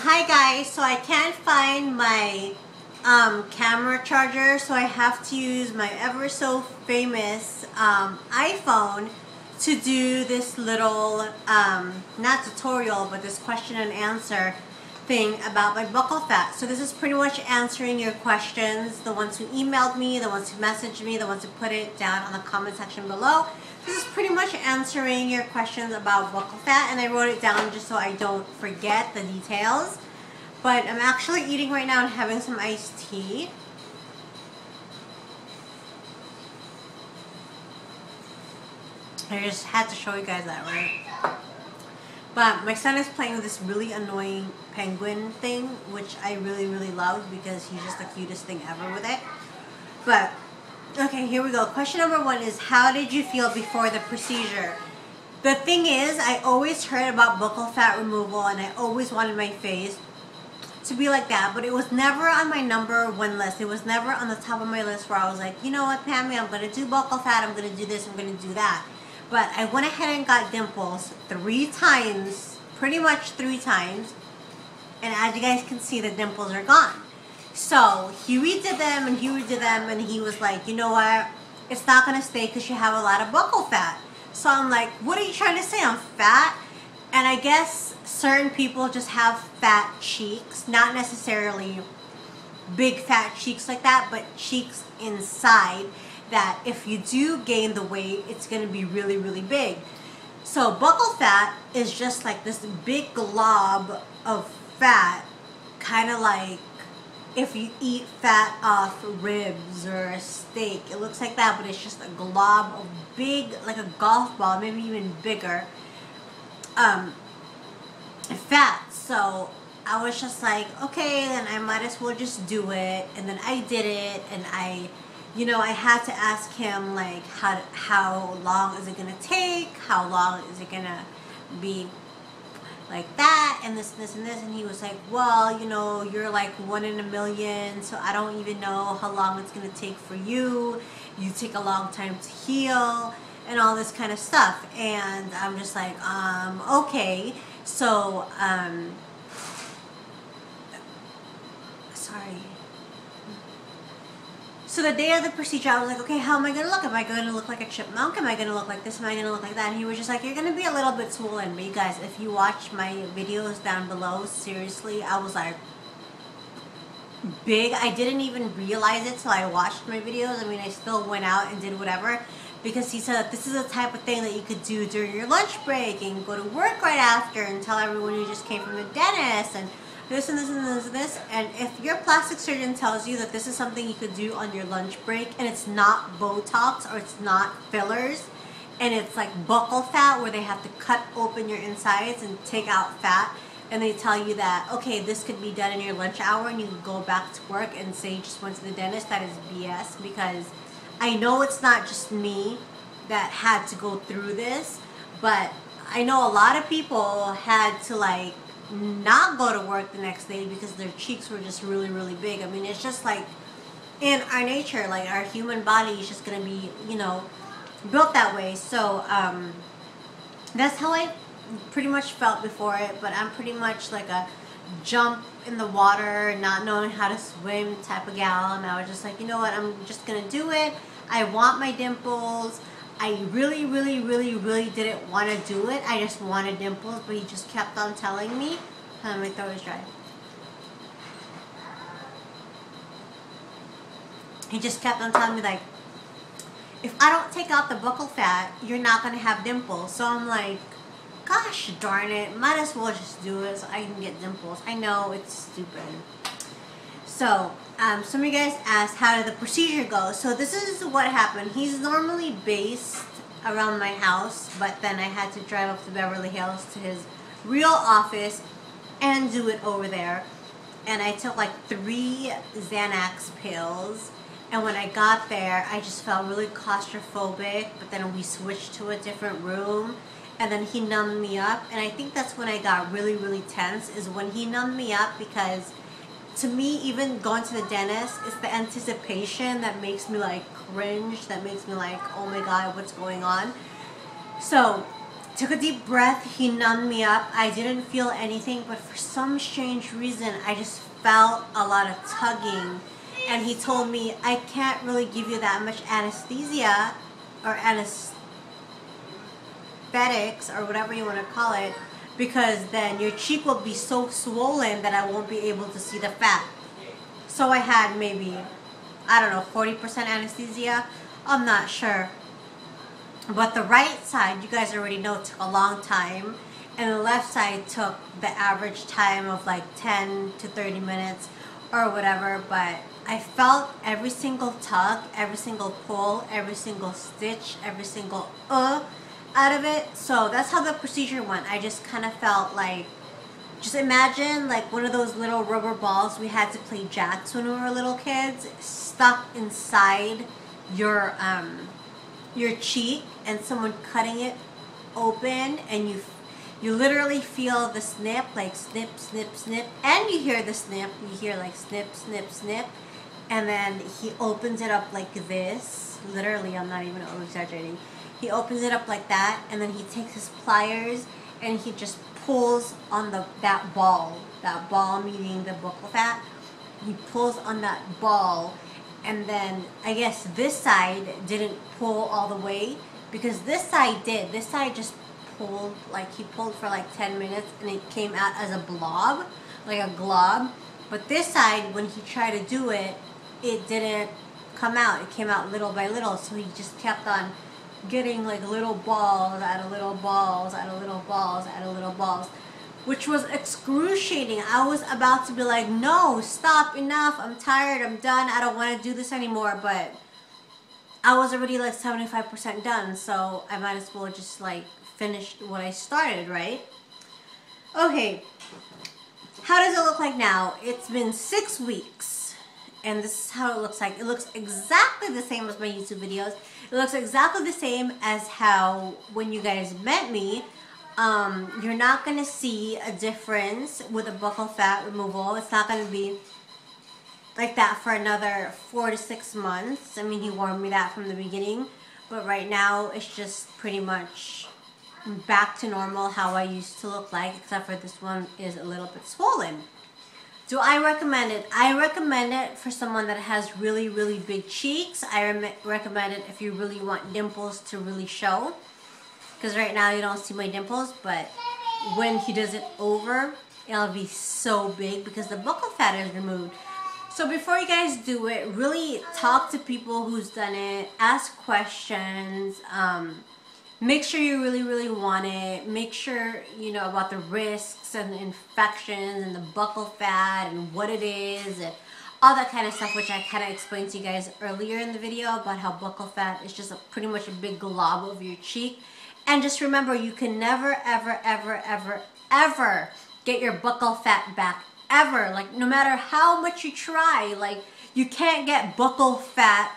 Hi guys, so I can't find my camera charger, so I have to use my ever so famous iPhone to do this little, not tutorial, but this question and answer thing about my buccal fat. So this is pretty much answering your questions, the ones who emailed me, the ones who messaged me, the ones who put it down on the comment section below. This is pretty much answering your questions about buccal fat, and I wrote it down just so I don't forget the details. But I'm actually eating right now and having some iced tea. I just had to show you guys that, right? But my son is playing with this really annoying penguin thing, which I really, really love because he's just the cutest thing ever with it. But, okay, here we go. Question number 1 is, how did you feel before the procedure? The thing is, I always heard about buccal fat removal and I always wanted my face to be like that, but it was never on my number 1 list. It was never on the top of my list where I was like, you know what, Pammy, I'm going to do buccal fat, I'm going to do this, I'm going to do that. But I went ahead and got dimples 3 times, pretty much 3 times, and as you guys can see, the dimples are gone. So Huey did them and Huey did them, and he was like, you know what, it's not going to stay because you have a lot of buccal fat. So I'm like, what are you trying to say, I'm fat? And I guess certain people just have fat cheeks, not necessarily big fat cheeks like that, but cheeks inside that if you do gain the weight, it's going to be really, really big. So buccal fat is just like this big glob of fat, kind of like if you eat fat off ribs or a steak. It looks like that, but it's just a glob of big, like a golf ball, maybe even bigger, fat. So I was just like, okay, then I might as well just do it. And then I did it, and I had to ask him, like, how long is it gonna take? How long is it gonna be like that? And this, and this. And he was like, well, you're like 1 in a million, so I don't even know how long it's gonna take for you. You take a long time to heal, and all this kind of stuff. And I'm just like, okay. So, sorry. So the day of the procedure, I was like, okay, how am I going to look? Am I going to look like a chipmunk? Am I going to look like this? Am I going to look like that? And he was just like, you're going to be a little bit swollen. But you guys, if you watch my videos down below, seriously, I was like, big. I didn't even realize it till I watched my videos. I mean, I still went out and did whatever, because he said that this is the type of thing that you could do during your lunch break and go to work right after and tell everyone you just came from the dentist and this and this and this and this. And if your plastic surgeon tells you that this is something you could do on your lunch break, and it's not Botox or it's not fillers, and it's like buccal fat where they have to cut open your insides and take out fat, and they tell you that, okay, this could be done in your lunch hour and you can go back to work and say you just went to the dentist, that is BS. Because I know it's not just me that had to go through this, but I know a lot of people had to, like, not go to work the next day because their cheeks were just really, really big. I mean, it's just like in our nature, like our human body is just gonna be, built that way. So that's how I pretty much felt before it. But I'm pretty much like a jump in the water, not knowing how to swim type of gal, and I was just like, you know what, I'm just gonna do it. I want my dimples. I really, really, really, really didn't want to do it. I just wanted dimples, but he just kept on telling me. My throat is dry. He just kept on telling me, like, if I don't take out the buccal fat, you're not going to have dimples. So I'm like, gosh darn it, might as well just do it so I can get dimples. I know, it's stupid. So, some of you guys asked, how did the procedure go? So this is what happened. He's normally based around my house, but then I had to drive up to Beverly Hills to his real office and do it over there. And I took like 3 Xanax pills. And when I got there, I just felt really claustrophobic, but then we switched to a different room. And then he numbed me up. And I think that's when I got really, really tense, is when he numbed me up, because to me, even going to the dentist, it's the anticipation that makes me like cringe, that makes me like, oh my god, what's going on? So Took a deep breath, he numbed me up. I didn't feel anything, but for some strange reason, I just felt a lot of tugging. And he told me, I can't really give you that much anesthesia or anesthetics or whatever you want to call it, because then your cheek will be so swollen that I won't be able to see the fat. So I had maybe, I don't know, 40% anesthesia. I'm not sure. But the right side, you guys already know, took a long time. And the left side took the average time of like 10 to 30 minutes or whatever. But I felt every single tug, every single pull, every single stitch, every single out of it. So that's how the procedure went. I just kind of felt like, just imagine like one of those little rubber balls we had to play jacks when we were little kids, stuck inside your cheek, and someone cutting it open, and you literally feel the snip, like snip, snip, snip, and you hear the snip, you hear like snip, snip, snip, and then he opens it up like this, literally, I'm not even over-exaggerating, he opens it up like that, and then he takes his pliers, and he just pulls on that ball meaning the buccal fat, he pulls on that ball. And then I guess this side didn't pull all the way, because this side did. This side just pulled, like he pulled for like 10 minutes and it came out as a blob, like a glob. But this side, when he tried to do it, it didn't come out. It came out little by little. So he just kept on getting like little balls out of little balls, out of little balls, out of little balls, which was excruciating. I was about to be like, no, stop, enough, I'm tired, I'm done, I don't want to do this anymore, but I was already like 75% done, so I might as well just like finish what I started, right? Okay, how does it look like now? It's been 6 weeks, and this is how it looks like. It looks exactly the same as my YouTube videos. It looks exactly the same as how when you guys met me. You're not going to see a difference with a buccal fat removal. It's not going to be like that for another 4 to 6 months. I mean, he warned me that from the beginning. But right now, it's just pretty much back to normal, how I used to look like, except for this one is a little bit swollen. Do I recommend it? I recommend it for someone that has really, really big cheeks. I recommend it if you really want dimples to really show. Because right now you don't see my dimples, but when he does it over, it'll be so big because the buccal fat is removed. So before you guys do it, really talk to people who's done it, ask questions, make sure you really, really want it, make sure you know about the risks and infections and the buccal fat and what it is and all that kind of stuff, which I kind of explained to you guys earlier in the video about how buccal fat is just pretty much a big glob of your cheek. And just remember, you can never, ever, ever, ever, ever get your buccal fat back. Ever. Like, no matter how much you try, like, you can't get buccal fat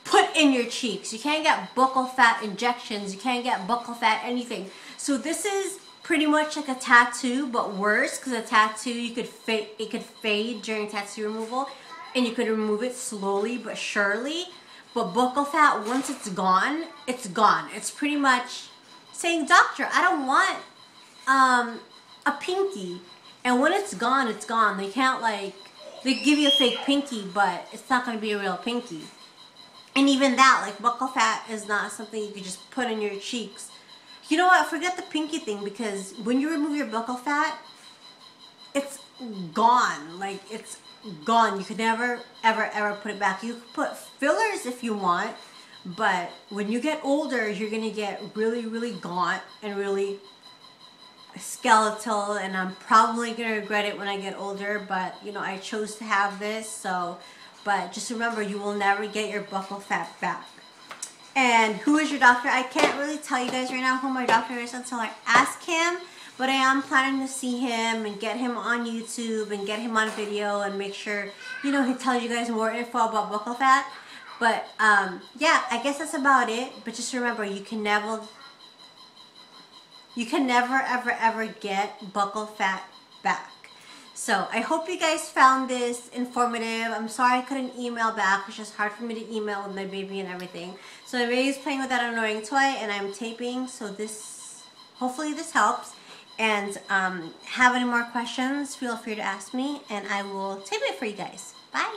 put in your cheeks. You can't get buccal fat injections. You can't get buccal fat anything. So this is pretty much like a tattoo, but worse, because a tattoo, it could fade during tattoo removal, and you could remove it slowly but surely. But buccal fat, once it's gone, it's gone. It's pretty much saying, doctor, I don't want a pinky. And when it's gone, it's gone. They can't, like, they give you a fake pinky, but it's not going to be a real pinky. And even that, like, buccal fat is not something you could just put in your cheeks. You know what? Forget the pinky thing, because when you remove your buccal fat, it's gone. Like, it's gone. You could never, ever, ever put it back. You could put fillers if you want, but when you get older, you're going to get really, really gaunt and really skeletal, and I'm probably going to regret it when I get older, but, you know, I chose to have this, so, but just remember, you will never get your buccal fat back. And who is your doctor? I can't really tell you guys right now who my doctor is until I ask him, but I am planning to see him and get him on YouTube and get him on video and make sure, you know, he tells you guys more info about buccal fat. But, yeah, I guess that's about it. But just remember, you can never, ever, ever get buccal fat back. So, I hope you guys found this informative. I'm sorry I couldn't email back. It's just hard for me to email with my baby and everything. So Ray's playing with that annoying toy, and I'm taping. So this, hopefully this helps. And have any more questions, feel free to ask me, and I will tape it for you guys. Bye.